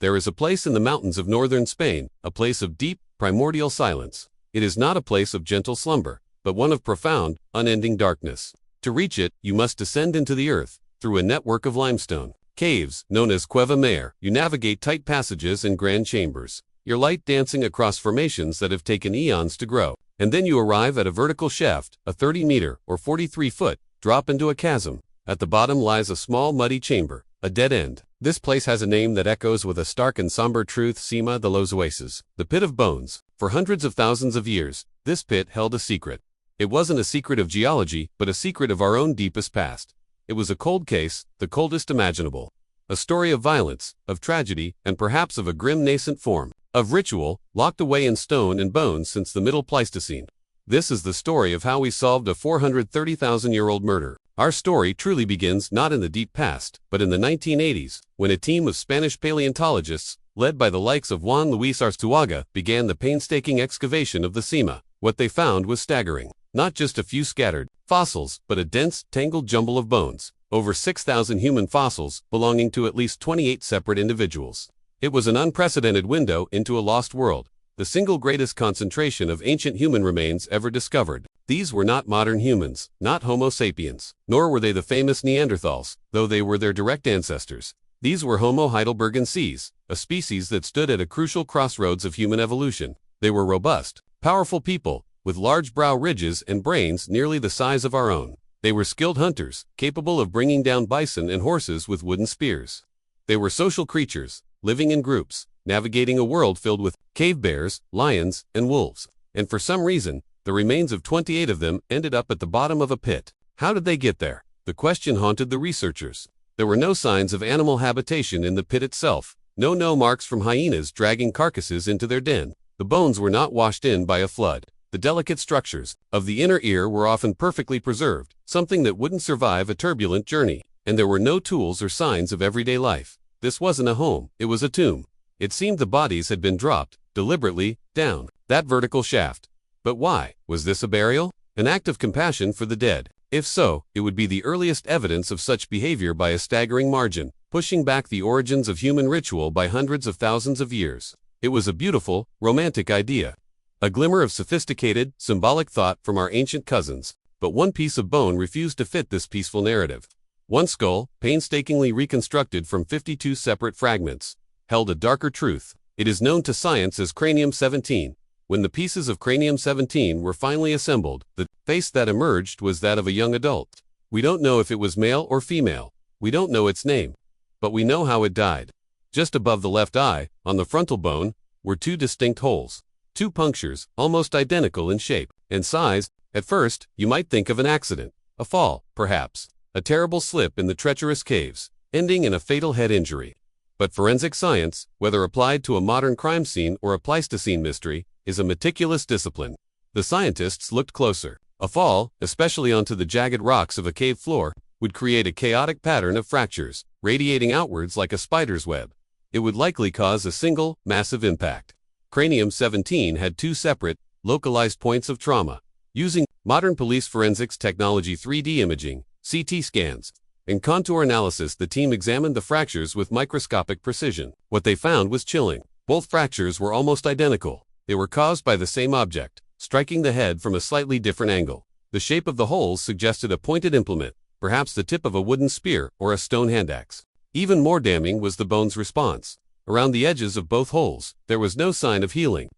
There is a place in the mountains of northern Spain, a place of deep, primordial silence. It is not a place of gentle slumber, but one of profound, unending darkness. To reach it, you must descend into the earth, through a network of limestone caves, known as Cueva Mare. You navigate tight passages and grand chambers, your light dancing across formations that have taken eons to grow. And then you arrive at a vertical shaft, a 30-meter, or 43-foot, drop into a chasm. At the bottom lies a small muddy chamber, a dead end. This place has a name that echoes with a stark and somber truth: Sima de los Huesos, the pit of bones. For hundreds of thousands of years, this pit held a secret. It wasn't a secret of geology, but a secret of our own deepest past. It was a cold case, the coldest imaginable. A story of violence, of tragedy, and perhaps of a grim nascent form of ritual, locked away in stone and bones since the Middle Pleistocene. This is the story of how we solved a 430,000-year-old murder. Our story truly begins not in the deep past, but in the 1980s, when a team of Spanish paleontologists, led by the likes of Juan Luis Arzuaga, began the painstaking excavation of the Sima. What they found was staggering. Not just a few scattered fossils, but a dense, tangled jumble of bones. Over 6,000 human fossils, belonging to at least 28 separate individuals. It was an unprecedented window into a lost world, the single greatest concentration of ancient human remains ever discovered. These were not modern humans, not Homo sapiens, nor were they the famous Neanderthals, though they were their direct ancestors. These were Homo heidelbergensis, a species that stood at a crucial crossroads of human evolution. They were robust, powerful people, with large brow ridges and brains nearly the size of our own. They were skilled hunters, capable of bringing down bison and horses with wooden spears. They were social creatures, living in groups, navigating a world filled with cave bears, lions, and wolves. And for some reason, the remains of 28 of them ended up at the bottom of a pit. How did they get there? The question haunted the researchers. There were no signs of animal habitation in the pit itself, no marks from hyenas dragging carcasses into their den. The bones were not washed in by a flood. The delicate structures of the inner ear were often perfectly preserved, something that wouldn't survive a turbulent journey. And there were no tools or signs of everyday life. This wasn't a home, it was a tomb. It seemed the bodies had been dropped, deliberately, down that vertical shaft. But why? Was this a burial? An act of compassion for the dead? If so, it would be the earliest evidence of such behavior by a staggering margin, pushing back the origins of human ritual by hundreds of thousands of years. It was a beautiful, romantic idea. A glimmer of sophisticated, symbolic thought from our ancient cousins. But one piece of bone refused to fit this peaceful narrative. One skull, painstakingly reconstructed from 52 separate fragments, held a darker truth. It is known to science as cranium-17. When the pieces of cranium-17 were finally assembled, the face that emerged was that of a young adult. We don't know if it was male or female. We don't know its name. But we know how it died. Just above the left eye, on the frontal bone, were two distinct holes. Two punctures, almost identical in shape and size. At first, you might think of an accident. A fall, perhaps. A terrible slip in the treacherous caves, ending in a fatal head injury. But forensic science, whether applied to a modern crime scene or a Pleistocene mystery, is a meticulous discipline. The scientists looked closer. A fall, especially onto the jagged rocks of a cave floor, would create a chaotic pattern of fractures, radiating outwards like a spider's web. It would likely cause a single, massive impact. Cranium-17 had two separate, localized points of trauma. Using modern police forensics technology, 3D imaging, CT scans, and contour analysis, the team examined the fractures with microscopic precision. What they found was chilling. Both fractures were almost identical. They were caused by the same object, striking the head from a slightly different angle. The shape of the holes suggested a pointed implement, perhaps the tip of a wooden spear or a stone handaxe. Even more damning was the bone's response. Around the edges of both holes, there was no sign of healing.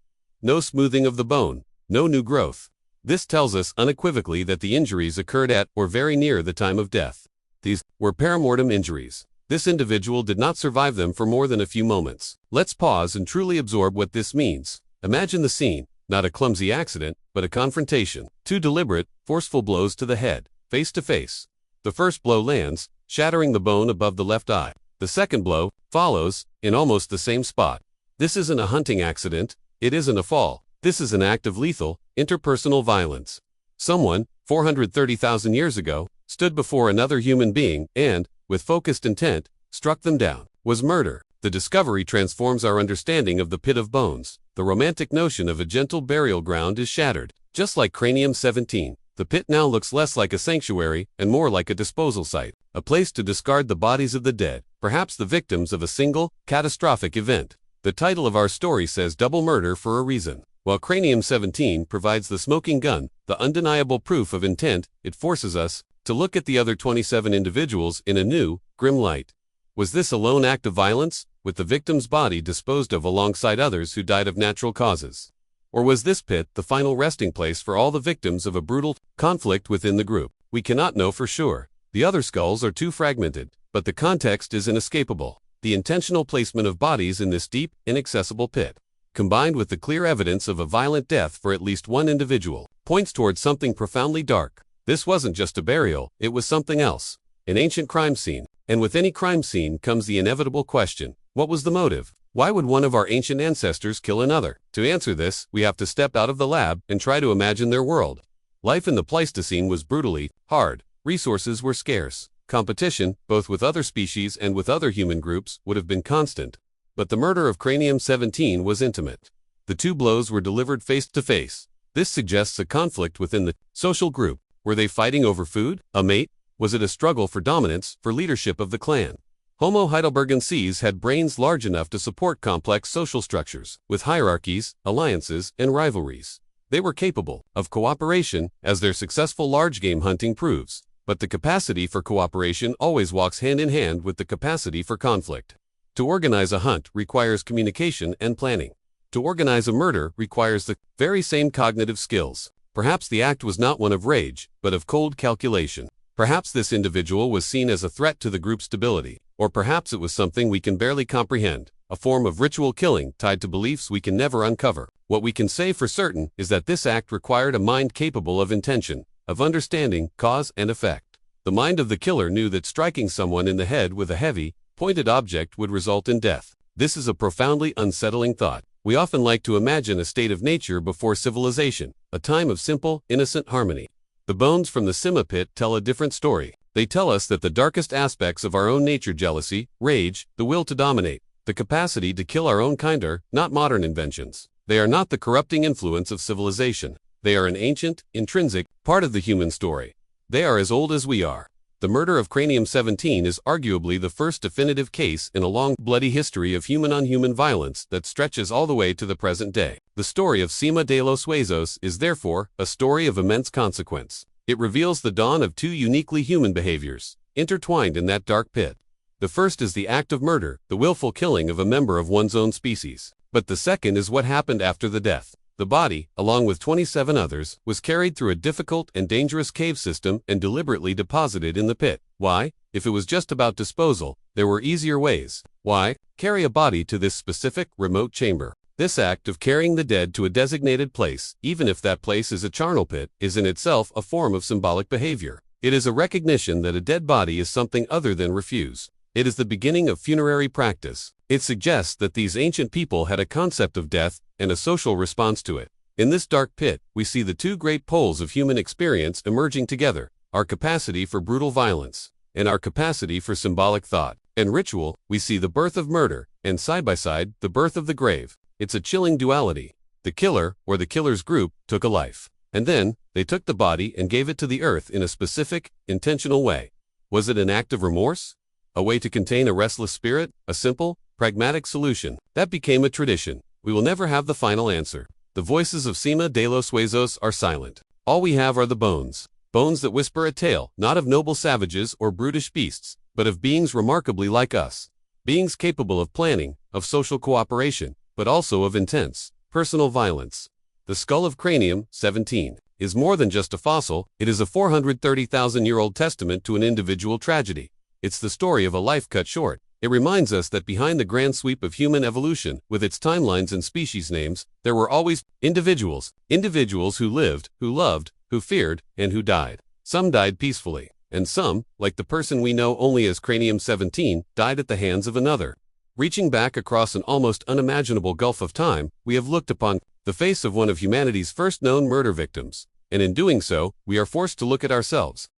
No smoothing of the bone, no new growth. This tells us unequivocally that the injuries occurred at or very near the time of death. These were perimortem injuries. This individual did not survive them for more than a few moments. Let's pause and truly absorb what this means. Imagine the scene, not a clumsy accident, but a confrontation. Two deliberate, forceful blows to the head, face to face. The first blow lands, shattering the bone above the left eye. The second blow follows, in almost the same spot. This isn't a hunting accident, it isn't a fall. This is an act of lethal, interpersonal violence. Someone, 430,000 years ago, stood before another human being and, with focused intent, struck them down. Was murder. The discovery transforms our understanding of the pit of bones. The romantic notion of a gentle burial ground is shattered. Just like cranium-17, the pit now looks less like a sanctuary and more like a disposal site, a place to discard the bodies of the dead. perhaps the victims of a single, catastrophic event. The title of our story says double murder for a reason. While Cranium-17 provides the smoking gun, the undeniable proof of intent, it forces us to look at the other 27 individuals in a new, grim light. Was this a lone act of violence, with the victim's body disposed of alongside others who died of natural causes? Or was this pit the final resting place for all the victims of a brutal conflict within the group? We cannot know for sure. The other skulls are too fragmented, but the context is inescapable. The intentional placement of bodies in this deep, inaccessible pit, combined with the clear evidence of a violent death for at least one individual, points towards something profoundly dark. This wasn't just a burial, it was something else. An ancient crime scene. And with any crime scene comes the inevitable question: what was the motive? Why would one of our ancient ancestors kill another? To answer this, we have to step out of the lab and try to imagine their world. Life in the Pleistocene was brutally hard. Resources were scarce. Competition, both with other species and with other human groups, would have been constant. But the murder of Cranium-17 was intimate. The two blows were delivered face to face. This suggests a conflict within the social group. Were they fighting over food? A mate? Was it a struggle for dominance, for leadership of the clan? Homo heidelbergensis had brains large enough to support complex social structures, with hierarchies, alliances, and rivalries. They were capable of cooperation, as their successful large-game hunting proves. But the capacity for cooperation always walks hand in hand with the capacity for conflict. To organize a hunt requires communication and planning. To organize a murder requires the very same cognitive skills. Perhaps the act was not one of rage, but of cold calculation. Perhaps this individual was seen as a threat to the group's stability, or perhaps it was something we can barely comprehend, a form of ritual killing tied to beliefs we can never uncover. What we can say for certain is that this act required a mind capable of intention, of understanding cause and effect. The mind of the killer knew that striking someone in the head with a heavy, pointed object would result in death. This is a profoundly unsettling thought. We often like to imagine a state of nature before civilization, a time of simple, innocent harmony. The bones from the Sima pit tell a different story. They tell us that the darkest aspects of our own nature, jealousy, rage, the will to dominate, the capacity to kill our own kind, are not modern inventions. They are not the corrupting influence of civilization. They are an ancient, intrinsic part of the human story. They are as old as we are. The murder of Cranium-17 is arguably the first definitive case in a long, bloody history of human-on-human violence that stretches all the way to the present day. The story of Sima de los Huesos is therefore a story of immense consequence. It reveals the dawn of two uniquely human behaviors, intertwined in that dark pit. The first is the act of murder, the willful killing of a member of one's own species. But the second is what happened after the death. The body, along with 27 others, was carried through a difficult and dangerous cave system and deliberately deposited in the pit. Why? If it was just about disposal, there were easier ways. Why? Carry a body to this specific, remote chamber. This act of carrying the dead to a designated place, even if that place is a charnel pit, is in itself a form of symbolic behavior. It is a recognition that a dead body is something other than refuse. It is the beginning of funerary practice. It suggests that these ancient people had a concept of death and a social response to it. In this dark pit, we see the two great poles of human experience emerging together: our capacity for brutal violence and our capacity for symbolic thought and ritual. We see the birth of murder and, side by side, the birth of the grave. It's a chilling duality. The killer, or the killer's group, took a life. And then, they took the body and gave it to the earth in a specific, intentional way. Was it an act of remorse? A way to contain a restless spirit? A simple, pragmatic solution? That became a tradition. We will never have the final answer. The voices of Sima de los Huesos are silent. All we have are the bones. Bones that whisper a tale, not of noble savages or brutish beasts, but of beings remarkably like us. Beings capable of planning, of social cooperation, but also of intense, personal violence. The skull of Cranium-17 is more than just a fossil. It is a 430,000-year-old testament to an individual tragedy. It's the story of a life cut short. It reminds us that behind the grand sweep of human evolution, with its timelines and species names, there were always individuals who lived, who loved, who feared, and who died. Some died peacefully, and some, like the person we know only as Cranium-17, died at the hands of another. Reaching back across an almost unimaginable gulf of time, we have looked upon the face of one of humanity's first known murder victims, and in doing so, we are forced to look at ourselves.